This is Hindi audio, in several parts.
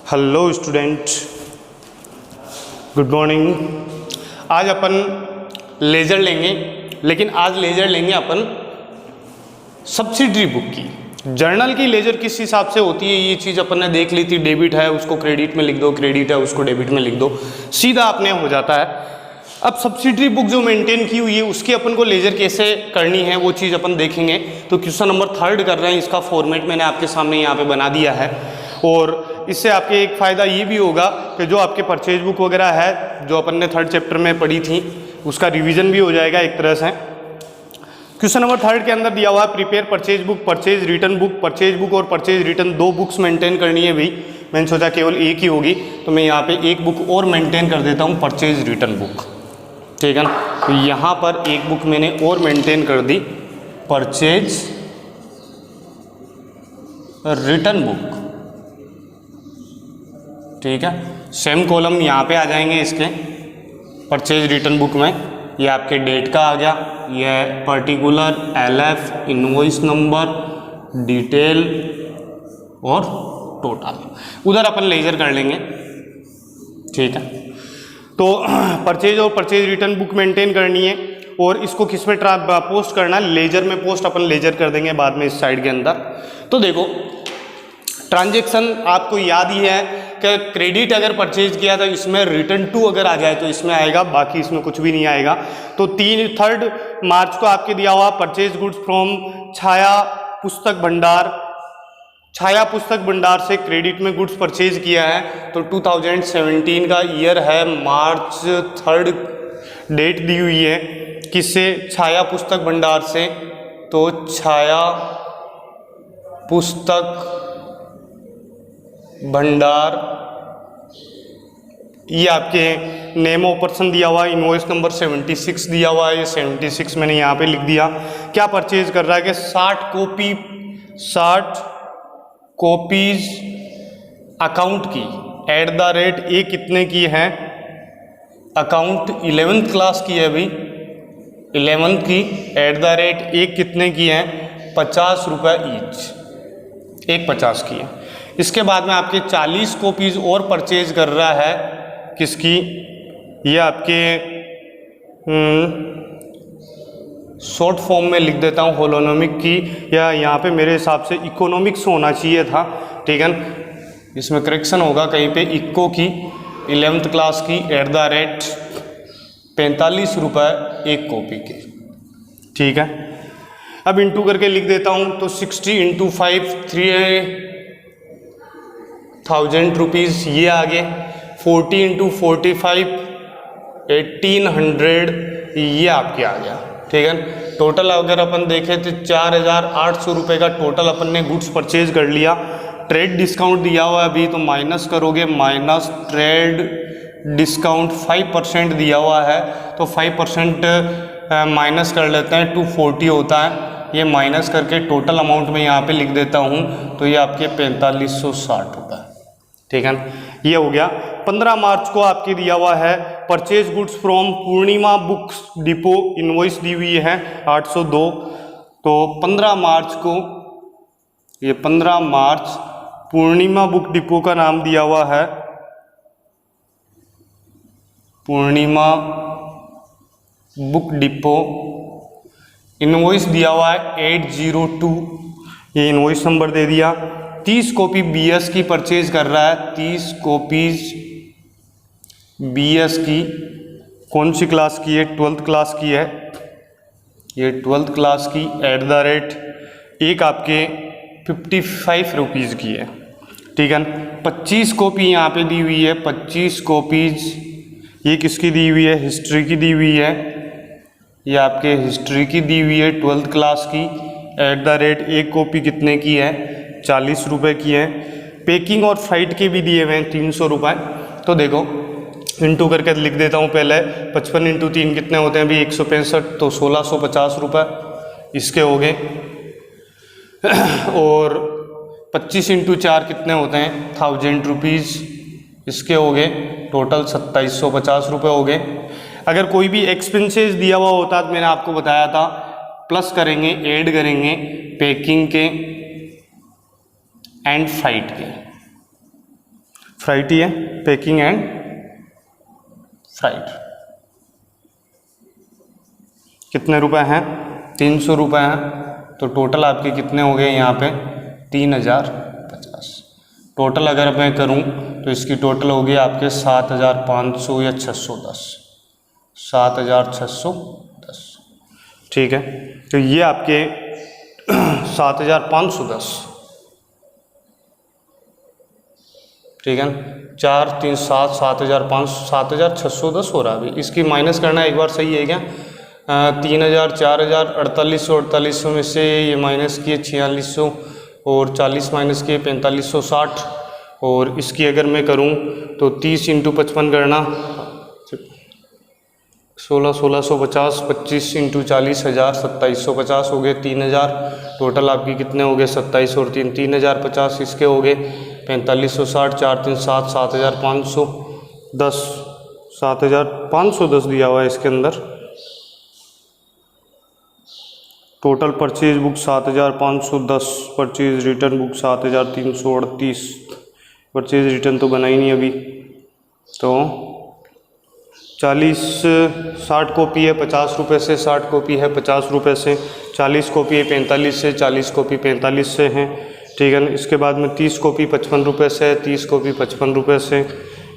Hello student, good morning. आज अपन लेजर लेंगे, लेकिन आज लेजर लेंगे अपन सब्सिडरी बुक की। जर्नल की लेजर किस हिसाब से होती है ये चीज़ अपन ने देख ली थी। डेबिट है उसको क्रेडिट में लिख दो, क्रेडिट है उसको डेबिट में लिख दो, सीधा अपने हो जाता है। अब सब्सिडरी बुक जो मेंटेन की हुई है उसकी अपन को लेजर कैसे करनी है वो चीज़ अपन देखेंगे। तो क्वेश्चन नंबर 3 कर रहे हैं, इसका फॉर्मेट मैंने आपके सामने यहाँ पे बना दिया है। और इससे आपके एक फ़ायदा ये भी होगा कि जो आपके परचेज बुक वगैरह है जो अपन ने 3rd चैप्टर में पढ़ी थी उसका रिवीजन भी हो जाएगा एक तरह से। क्वेश्चन नंबर 3 के अंदर दिया हुआ है prepare purchase book, purchase return book. Purchase book और परचेज रिटर्न 2 बुक्स मेंटेन करनी है भाई। मैंने सोचा केवल एक ही होगी तो मैं यहाँ पे एक बुक और मेंटेन कर देता हूँ, परचेज रिटर्न बुक। ठीक है ना, तो यहाँ पर एक बुक मैंने और मेंटेन कर दी, परचेज रिटर्न बुक। ठीक है, सेम कॉलम यहाँ पे आ जाएंगे इसके परचेज रिटर्न बुक में। ये आपके डेट का आ गया, ये particular, LF, invoice number, detail और टोटल। उधर अपन लेजर कर लेंगे। ठीक है, तो परचेज और परचेज रिटर्न बुक मेंटेन करनी है और इसको किस में पोस्ट करना है, लेजर में पोस्ट अपन लेजर कर देंगे बाद में इस साइड के अंदर। तो देखो ट्रांजैक्शन आपको याद ही है कि क्रेडिट अगर परचेज किया था इसमें रिटर्न टू अगर आ जाए तो इसमें आएगा, बाकी इसमें कुछ भी नहीं आएगा। तो 3 मार्च को आपके दिया हुआ परचेज गुड्स फ्रॉम छाया पुस्तक भंडार, छाया पुस्तक भंडार से क्रेडिट में गुड्स परचेज किया है। तो 2017 का ईयर है, मार्च 3 डेट दी हुई है, किससे, छाया पुस्तक भंडार से। तो छाया पुस्तक भंडार, ये आपके नेम ऑफ पर्सन दिया हुआ है, इनवॉइस नंबर 76 दिया हुआ है, ये 76 मैंने यहाँ पे लिख दिया। क्या परचेज कर रहा है कि 60 कॉपीज अकाउंट की एट द रेट ए कितने की है, अकाउंट 11th क्लास की है भाई, 11th की एट द रेट ए कितने की है, 50 रुपये ईच, एक 50 की है। इसके बाद में आपके 40 कॉपीज और परचेज कर रहा है, किसकी, ये आपके शॉर्ट फॉर्म में लिख देता हूँ होलोनोमिक की, या यहाँ पे मेरे हिसाब से इकोनॉमिक्स होना चाहिए था। ठीक है, इसमें करेक्शन होगा कहीं पे, इको की 11th क्लास की एट द रेट 45 रुपये एक कॉपी के। ठीक है, अब इंटू करके लिख देता हूँ, तो 60 × 5 3000 रुपीज़ ये आ गए, 40 × 45 1800 ये आपके आ गया। ठीक है, टोटल अगर अपन देखें तो 4800 रुपये का टोटल अपन ने गुड्स परचेज कर लिया। ट्रेड डिस्काउंट दिया हुआ है अभी, तो माइनस करोगे, माइनस ट्रेड डिस्काउंट 5% दिया हुआ है, तो 5% माइनस कर लेते हैं, 240 होता है। ये माइनस करके टोटल अमाउंट में यहाँ पे लिख देता हूँ, तो ये आपके 4560 रुपये। ठीक है, ये हो गया। 15 मार्च को आपके दिया हुआ है purchase goods from Purnima books depot, invoice दी हुई है 802। तो 15 मार्च को, ये 15 मार्च पूर्णिमा बुक डिपो का नाम दिया हुआ है, पूर्णिमा बुक डिपो, इनवॉइस दिया हुआ है 802, ये इनवॉइस नंबर दे दिया। 30 कॉपी BS की परचेज कर रहा है, 30 कॉपीज BS की, कौन सी क्लास की है, 12th क्लास की है, ये 12th क्लास की एट द रेट एक आपके 55 रुपीज़ की है। ठीक है, 25 कॉपी यहाँ पे दी हुई है, 25 कॉपीज ये किसकी दी हुई है, हिस्ट्री की दी हुई है, ये आपके हिस्ट्री की दी हुई है 12th क्लास की एट द रेट एक कॉपी कितने की है, 40 रुपये की है। पैकिंग और फ्राइट के भी दिए हुए हैं 300 रुपये। तो देखो इंटू करके लिख देता हूँ पहले, 55 × 3 कितने होते हैं अभी, 165, तो 1650 रुपये इसके हो गए। और 25 × 4 कितने होते हैं, 1000 रुपीज़ इसके हो गए, टोटल 2750 रुपये हो गए। अगर कोई भी एक्सपेंसेस दिया हुआ होता तो मैंने आपको बताया था प्लस करेंगे, ऐड करेंगे पैकिंग के एंड फ्लाइट के। फ्राइट ही है, पैकिंग एंड फ्राइट। कितने रुपए हैं? 300 रुपये हैं। तो टोटल आपके कितने हो गए यहाँ पे? 3050। टोटल अगर मैं करूँ तो इसकी टोटल होगी आपके 7500 या 610, 7610। ठीक है, तो ये आपके 7510, ठीक है। 4 3 7 7500 7610 हो रहा है अभी। इसकी माइनस करना एक बार सही है क्या? 3000 4000 4800 में से ये माइनस किए 4600 और 40 माइनस किए 4560। और इसकी अगर मैं करूं तो 30 × 55 करना 1650, 25 × 40 1000, 2750 हो गए 3000। टोटल आपकी कितने हो गए? 27 और 3 3050। इसके हो गए 4560, 4 3 7 7510, 7510 दिया हुआ है इसके अंदर। Total purchase book 7510, purchase return book 7338। Purchase return तो बना ही नहीं अभी। तो 60 कॉपी है 50 रुपये से, 60 कॉपी है 50 रुपये से, 40 कॉपी है 45 से, 40 कॉपी 45 से हैं, ठीक है ना। इसके बाद में 30 कॉपी 55 रुपये से, 30 कॉपी 55 रुपये से।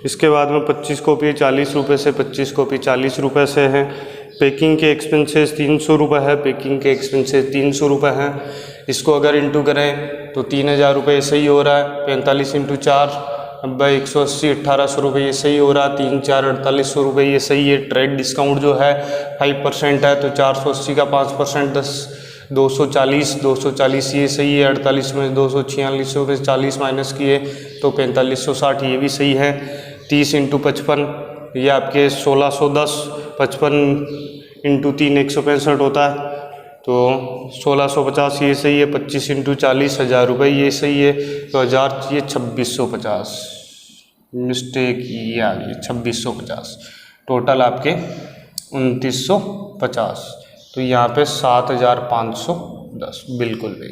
इसके बाद में 25 कॉपी 40 रुपये से, 25 कॉपी 40 रुपये से है। पैकिंग के एक्सपेंसेस 300 रुपये है, पैकिंग के एक्सपेंसेस 300 रुपये हैं। इसको अगर इंटू करें तो 3000 रुपये सही हो रहा है। 45 × 4 180, 1800 रुपये ये सही हो रहा। 3 4 4800 रुपये ये सही है। ट्रेड डिस्काउंट जो है 5% है, तो 480 का 5% 10 240 ये सही है। 48 में 246 में 40 माइनस किए तो 4560 ये भी सही है। 30 × 55 ये आपके 1610, 55 × 3 165 होता है, तो 1650 ये सही है। 25 × 40 1000 रुपये ये सही है। तो 1000 ये 2650, मिस्टेक ये आ गई 2650। टोटल आपके 2950। तो यहाँ पे 7510, बिल्कुल भी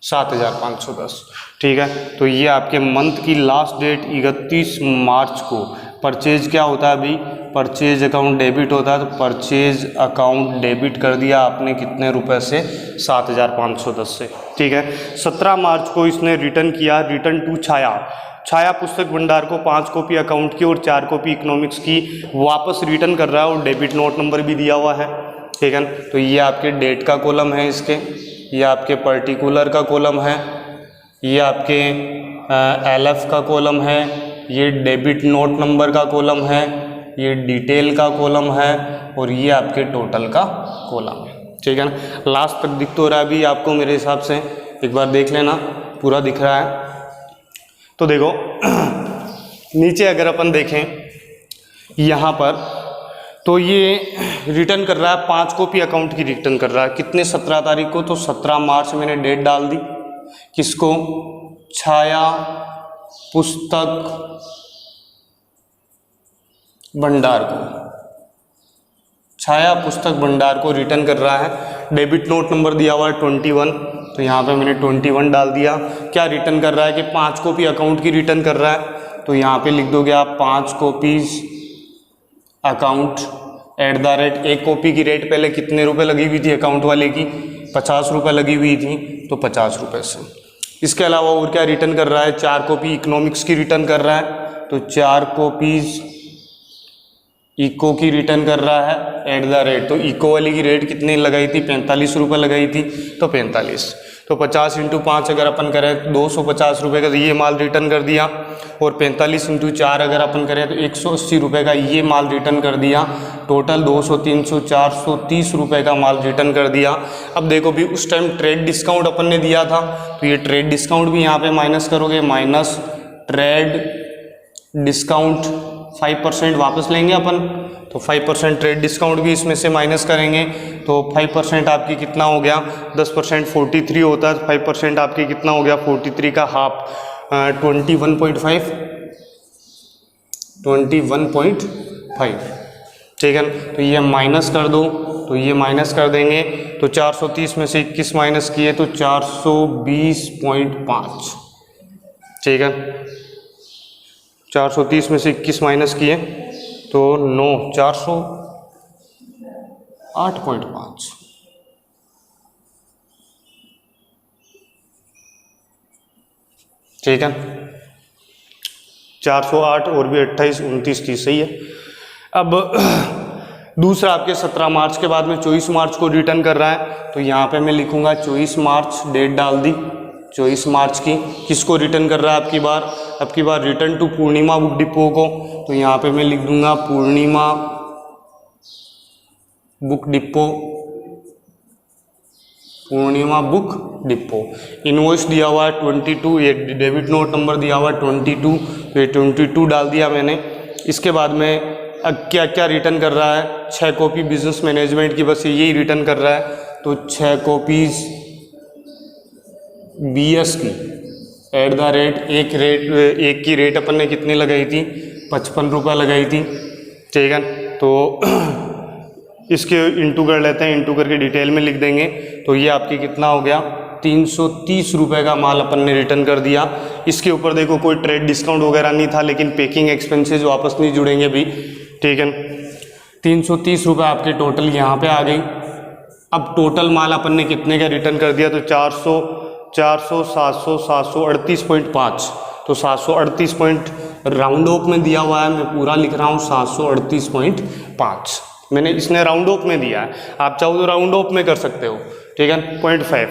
7510, ठीक है। तो ये आपके मंथ की लास्ट डेट 31 मार्च को परचेज क्या होता है अभी? परचेज अकाउंट डेबिट होता है। तो परचेज अकाउंट डेबिट कर दिया आपने कितने रुपए से? 7510 से, ठीक है। 17 मार्च को इसने रिटर्न किया, रिटर्न टू छाया पुस्तक भंडार को 5 कॉपी अकाउंट की और 4 कॉपी इकोनॉमिक्स की वापस रिटर्न कर रहा है और डेबिट नोट नंबर भी दिया हुआ है, ठीक है। तो ये आपके डेट का कॉलम है इसके, ये आपके पर्टिकुलर का कॉलम है, ये आपके LF का कॉलम है, ये डेबिट नोट नंबर का कॉलम है, ये डिटेल का कॉलम है और ये आपके टोटल का कॉलम है, ठीक है ना। लास्ट तक दिख तो रहा है अभी आपको मेरे हिसाब से, एक बार देख लेना पूरा दिख रहा है। तो देखो नीचे अगर अपन देखें यहाँ पर, तो ये रिटर्न कर रहा है 5 कॉपी अकाउंट की रिटर्न कर रहा है। कितने? 17 तारीख को। तो 17 मार्च मैंने डेट डाल दी। किसको? छाया पुस्तक भंडार को, छाया पुस्तक भंडार को रिटर्न कर रहा है। डेबिट नोट नंबर दिया हुआ है 21, तो यहाँ पे मैंने 21 डाल दिया। क्या रिटर्न कर रहा है? कि 5 कॉपी अकाउंट की रिटर्न कर रहा है। तो यहाँ पे लिख दोगे आप 5 कॉपीज अकाउंट @ एक कॉपी की रेट पहले कितने रुपए लगी हुई थी अकाउंट वाले की? 50 रुपये लगी हुई थी, तो 50 रुपये से। इसके अलावा और क्या रिटर्न कर रहा है? 4 कॉपी इकोनॉमिक्स की रिटर्न कर रहा है, तो 4 कॉपीज इको की रिटर्न कर रहा है @ तो इको वाली की रेट कितनी लगाई थी? 45 रुपये लगाई थी, तो 45। तो 50 × 5 अगर अपन करें 250 रुपये का ये माल रिटर्न कर दिया, और 45 × 4 अगर अपन करें तो 180 रुपये का ये माल रिटर्न कर दिया। टोटल 200 300 430 रुपये का माल रिटर्न कर दिया। अब देखो भी उस टाइम ट्रेड डिस्काउंट अपन ने दिया था, तो ये ट्रेड डिस्काउंट भी यहाँ पे माइनस करोगे, माइनस ट्रेड डिस्काउंट 5% वापस लेंगे अपन, तो 5% ट्रेड डिस्काउंट भी इसमें से माइनस करेंगे, तो 5% आपकी कितना हो गया? 10% 43 होता है, 5% आपकी कितना हो गया? 43 का हाफ 21.5, 21.5, ठीक है। तो ये माइनस कर दो, तो ये माइनस कर देंगे, तो 430 में से 21 माइनस किए तो 420.5, ठीक है। 430 में से 21 माइनस किए तो 9, 408.5। ठीक है, 408 और भी 28, 29, 30 सही है। अब दूसरा आपके 17 मार्च के बाद में 24 मार्च को रिटर्न कर रहा है, तो यहाँ पे मैं लिखूंगा 24 मार्च, डेट डाल दी 24 मार्च की। किसको रिटर्न कर रहा है आपकी बार return to Purnima book depot को, तो यहाँ पे मैं लिख दूंगा Purnima book depot, Purnima book depot. Invoice दिया हुआ है 22, ये डेबिट नोट नंबर दिया हुआ है 22, तो ये 22 डाल दिया मैंने। इसके बाद में अब क्या क्या रिटर्न कर रहा है, 6 कॉपी बिजनेस मैनेजमेंट की, बस यही रिटर्न कर रहा है। तो 6 कॉपीज BS की @ एक की रेट अपन ने कितनी लगाई थी, 55 रुपये लगाई थी। ठीक है, तो इसके इंटू कर लेते हैं, इंटू करके डिटेल में लिख देंगे। तो ये आपकी कितना हो गया, 330 रुपये का माल अपन ने रिटर्न कर दिया। इसके ऊपर देखो कोई ट्रेड डिस्काउंट वगैरह नहीं था, लेकिन पैकिंग एक्सपेंसेस वापस नहीं जुड़ेंगे भी। ठीक है, 330 रुपये आपके टोटल यहाँ पे आ गई। अब टोटल माल अपन ने कितने का रिटर्न कर दिया, तो 400, 700, 738.5। तो 738 पॉइंट राउंड ऑफ में दिया हुआ है, मैं पूरा लिख रहा हूँ 738.5। मैंने इसने राउंड ऑफ में दिया है, आप चाहो तो राउंड ऑफ में कर सकते हो। ठीक है, 0.5।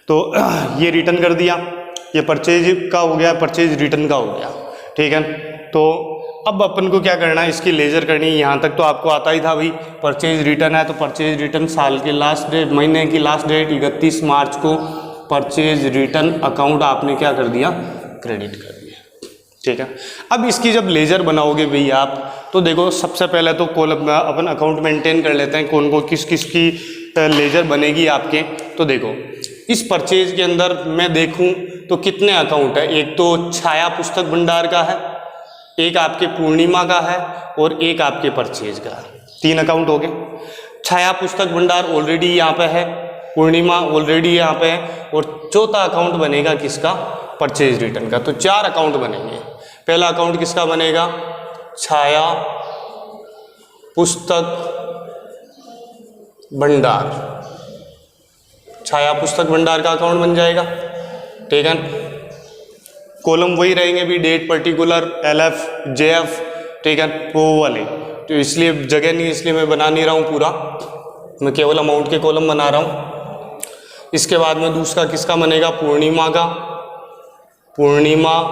तो ये रिटर्न कर दिया, ये परचेज का हो गया, परचेज रिटर्न का हो गया। ठीक है, तो अब अपन को क्या करना है, इसकी लेजर करनी है। यहाँ तक तो आपको आता ही था भाई, परचेज रिटर्न है तो परचेज रिटर्न साल के लास्ट डेट, महीने की लास्ट डेट 31 मार्च को परचेज रिटर्न अकाउंट आपने क्या कर दिया, क्रेडिट कर दिया। ठीक है, अब इसकी जब लेजर बनाओगे भैया आप, तो देखो सबसे पहले तो कॉलम अपन अकाउंट मेंटेन कर लेते हैं, कौन को किस किस की लेजर बनेगी आपके। तो देखो इस परचेज के अंदर मैं देखूं तो कितने अकाउंट है, एक तो छाया पुस्तक भंडार का है, एक आपके पूर्णिमा का है और एक आपके परचेज का है। 3 अकाउंट हो गए। छाया पुस्तक भंडार ऑलरेडी यहाँ पे है, पूर्णिमा ऑलरेडी यहाँ पे है, और चौथा अकाउंट बनेगा किसका, परचेज रिटर्न का। तो 4 अकाउंट बनेंगे। पहला अकाउंट किसका बनेगा, छाया पुस्तक भंडार, छाया पुस्तक भंडार का अकाउंट बन जाएगा। ठीक है, कॉलम वही रहेंगे भी, डेट पर्टिकुलर, LF JF। ठीक है, वो वाले, तो इसलिए जगह नहीं, इसलिए मैं बना नहीं रहा हूँ पूरा, मैं केवल अमाउंट के कॉलम बना रहा हूँ। इसके बाद में दूसरा किसका बनेगा, पूर्णिमा का, पूर्णिमा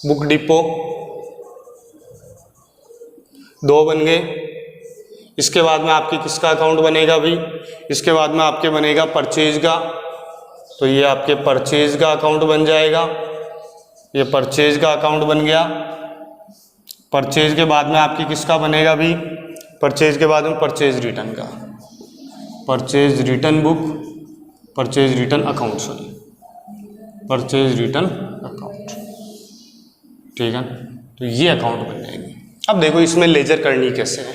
बुक डिपो, 2 बन गए। इसके बाद में आपके किसका अकाउंट बनेगा भाई, इसके बाद में आपके बनेगा परचेज का, तो ये आपके परचेज का अकाउंट बन जाएगा, ये परचेज का अकाउंट बन गया। परचेज के बाद में आपकी किसका बनेगा भाई, परचेज के बाद में परचेज रिटर्न का, purchase return book, purchase return account, sorry purchase return account. ठीक है, तो ये अकाउंट बन जाएंगे। अब देखो इसमें लेजर करनी कैसे है।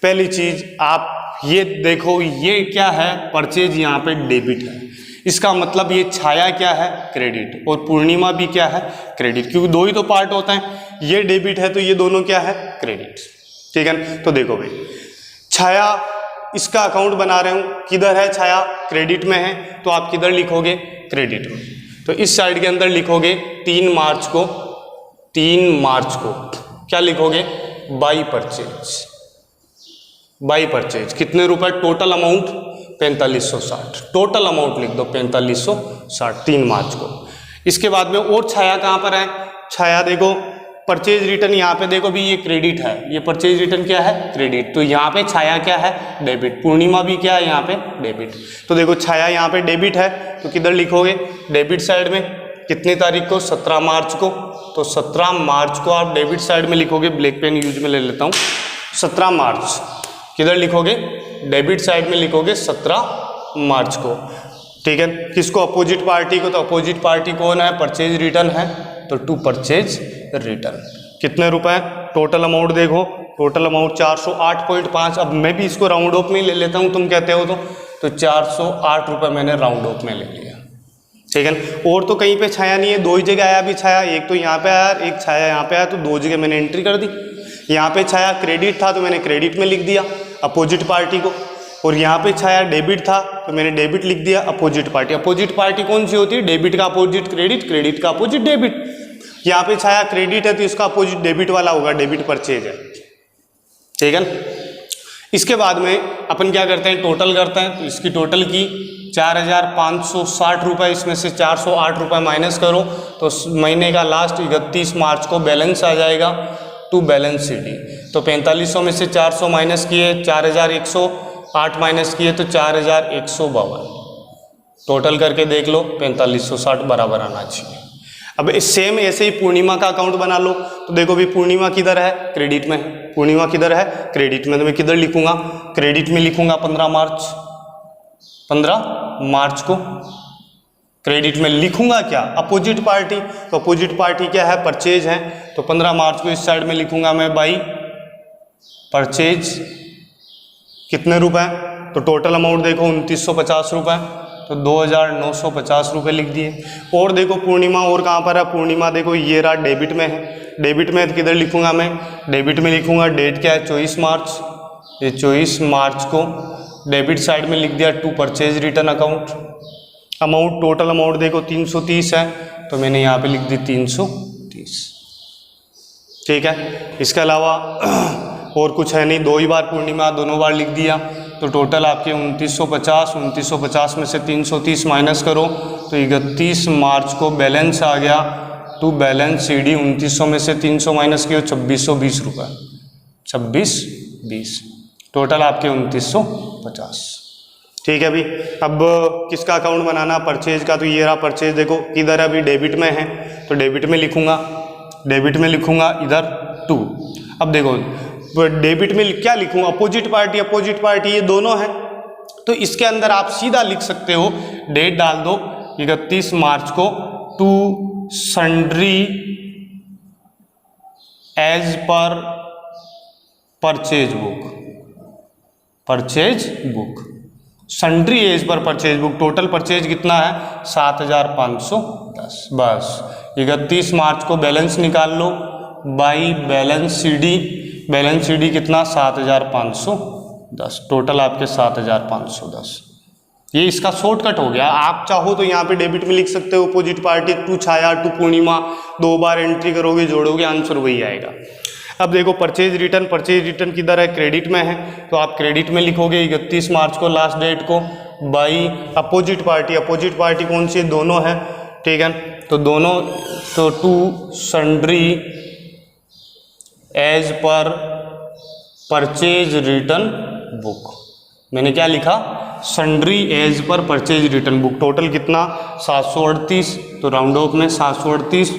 पहली चीज आप ये देखो, ये क्या है, परचेज यहाँ पे डेबिट है, इसका मतलब ये छाया क्या है, क्रेडिट, और पूर्णिमा भी क्या है, क्रेडिट, क्योंकि 2 ही तो पार्ट होता है, ये डेबिट है तो ये दोनों क्या है, क्रेडिट। ठीक है, तो देखो भाई छाया इसका अकाउंट बना रहे हूँ, किधर है छाया, क्रेडिट में है, तो आप किधर लिखोगे, क्रेडिट में। तो इस साइड के अंदर लिखोगे 3 मार्च को, 3 मार्च को क्या लिखोगे, बाई परचेज, बाई परचेज कितने रुपए, टोटल अमाउंट 4560, टोटल अमाउंट लिख दो 4560, 3 मार्च को। इसके बाद में और छाया कहाँ पर है, छाया देखो परचेज रिटर्न, यहाँ पे देखो भी ये क्रेडिट है, ये परचेज रिटर्न क्या है, क्रेडिट, तो यहाँ पे छाया क्या है, डेबिट, पूर्णिमा भी क्या है यहाँ पे, डेबिट। तो देखो छाया यहाँ पे डेबिट है, तो किधर लिखोगे, डेबिट साइड में, कितनी तारीख को, 17 मार्च को, तो 17 मार्च को आप डेबिट साइड में लिखोगे, ब्लैक पेन यूज में ले लेता हूँ, 17 मार्च किधर लिखोगे, डेबिट साइड में लिखोगे 17 मार्च को। ठीक है, किसको, अपोजिट पार्टी को, तो अपोजिट पार्टी कौन है, परचेज रिटर्न है, तो टू परचेज रिटर्न। कितने रुपए, टोटल अमाउंट देखो, टोटल अमाउंट 408.5। अब मैं भी इसको राउंड ऑफ में ले लेता हूँ, तुम कहते हो तो 408 रुपये मैंने राउंड ऑफ में ले लिया। ठीक है ना। और तो कहीं पे छाया नहीं है, दो ही जगह आया भी छाया, एक तो यहाँ पे आया, एक छाया यहाँ पे आया, तो दो जगह मैंने एंट्री कर दी। यहाँ पे छाया क्रेडिट था तो मैंने क्रेडिट में लिख दिया अपोजिट पार्टी को, और यहाँ पे छाया डेबिट था तो मैंने डेबिट लिख दिया अपोजिट पार्टी। अपोजिट पार्टी कौन सी होती है? डेबिट का अपोजिट क्रेडिट, क्रेडिट का अपोजिट डेबिट। यहाँ पे छाया क्रेडिट है तो इसका अपोजिट डेबिट वाला होगा, डेबिट परचेज है, ठीक है ना। इसके बाद में अपन क्या करते हैं, टोटल करते हैं। तो इसकी टोटल की 4,560 रुपये, इसमें से 408 रुपये माइनस करो तो महीने का लास्ट 31 मार्च को बैलेंस आ जाएगा टू बैलेंस शीट। तो 4500 में से 400 माइनस किए, 4108 माइनस किए तो 4152। टोटल करके देख लो 4560 बराबर आना चाहिए। अब सेम ऐसे ही पूर्णिमा का अकाउंट बना लो। तो देखो भी पूर्णिमा किधर है? क्रेडिट में। पूर्णिमा किधर है? क्रेडिट में। तो मैं किधर लिखूंगा? क्रेडिट में लिखूंगा 15 मार्च को। क्रेडिट में लिखूंगा क्या? Opposite party. तो अपोजिट पार्टी क्या है? परचेज है। तो 15 मार्च को इस साइड में लिखूंगा मैं बाई परचेज। कितने रुपए? तो टोटल अमाउंट देखो 2950 रुपये, तो 2950 रुपये लिख दिए। और देखो पूर्णिमा और कहाँ पर है? पूर्णिमा देखो ये रहा, डेबिट में है। डेबिट में किधर लिखूंगा मैं? डेबिट में लिखूंगा, डेट क्या है? 24 मार्च। ये 24 मार्च को डेबिट साइड में लिख दिया to purchase return account. Amount, total amount देखो 330 है, तो मैंने यहाँ पे लिख दी 330, ठीक है। इसके अलावा और कुछ है नहीं, दो ही बार पूर्णिमा, दोनों बार लिख दिया। तो टोटल आपके 2950 में से 330 माइनस करो तो 31 मार्च को बैलेंस आ गया टू बैलेंस CD। 2900 में से 300 माइनस किया 2620 रुपये, 2620। टोटल आपके 2950, ठीक है अभी। अब किसका अकाउंट बनाना? परचेज का। तो ये रहा परचेज, देखो किधर है? अभी डेबिट में है, तो डेबिट में लिखूंगा, डेबिट में लिखूंगा इधर टू। अब देखो डेबिट में क्या लिखूं? अपोजिट पार्टी, अपोजिट पार्टी ये दोनों हैं, तो इसके अंदर आप सीधा लिख सकते हो, डेट डाल दो 31 मार्च को to sundry as per purchase book. Purchase book, sundry as per purchase book. Total purchase कितना है? 7510। बस 31 मार्च को बैलेंस निकाल लो by balance CD। Balance CD कितना? 7510। टोटल आपके 7510। ये इसका शॉर्टकट हो गया। आप चाहो तो यहाँ पे डेबिट में लिख सकते हो opposite party to Chhaya to Purnima, दो बार एंट्री करोगे, जोड़ोगे, आंसर वही आएगा। अब देखो परचेज रिटर्न, परचेज रिटर्न किधर है? क्रेडिट में है, तो आप क्रेडिट में लिखोगे 31 मार्च को लास्ट डेट को by opposite party. Opposite party कौन सी है? दोनों है, ठीक है। तो दोनों, तो to sundry as per purchase return book. मैंने क्या लिखा? Sundry as per purchase return book. Total कितना? 738, तो राउंड ऑफ में 738,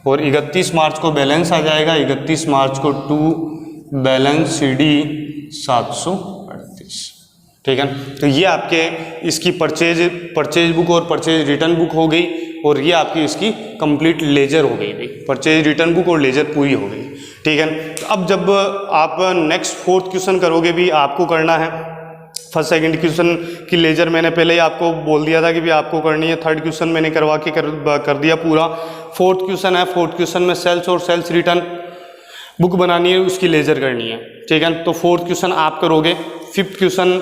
और 31 मार्च को बैलेंस आ जाएगा, 31 मार्च को टू बैलेंस CD 738, ठीक है। तो ये आपके इसकी परचेज बुक और परचेज रिटर्न बुक हो गई, और ये आपकी इसकी कंप्लीट लेजर हो गई भाई। परचेज रिटर्न बुक और लेजर पूरी हो गई, ठीक है। तो अब जब आप नेक्स्ट 4th क्वेश्चन करोगे भी, आपको करना है फर्स्ट सेकंड क्वेश्चन की लेजर मैंने पहले ही आपको बोल दिया था कि भी आपको करनी है। 3rd क्वेश्चन मैंने करवा के कर दिया पूरा। 4th क्वेश्चन है, 4th क्वेश्चन में सेल्स और सेल्स रिटर्न बुक बनानी है, उसकी लेजर करनी है, ठीक है। तो 4th क्वेश्चन आप करोगे, 5th क्वेश्चन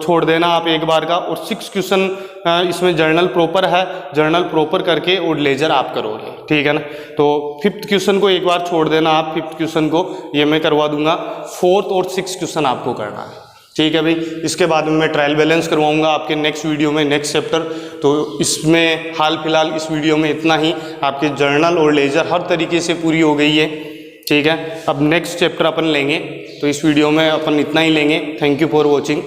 छोड़ देना आप एक बार का, और 6th क्वेश्चन इसमें जर्नल प्रॉपर है, जर्नल प्रॉपर करके और लेजर आप करोगे, ठीक है ना। तो 5th क्वेश्चन को एक बार छोड़ देना आप, 5th क्वेश्चन को ये मैं करवा दूंगा। 4th और 6th क्वेश्चन आपको करना है, ठीक है भाई। इसके बाद में मैं ट्रायल बैलेंस करवाऊंगा आपके नेक्स्ट वीडियो में, नेक्स्ट चैप्टर। तो इसमें हाल फिलहाल इस वीडियो में इतना ही। आपके जर्नल और लेजर हर तरीके से पूरी हो गई है, ठीक है। अब नेक्स्ट चैप्टर अपन लेंगे, तो इस वीडियो में अपन इतना ही लेंगे। Thank you for watching.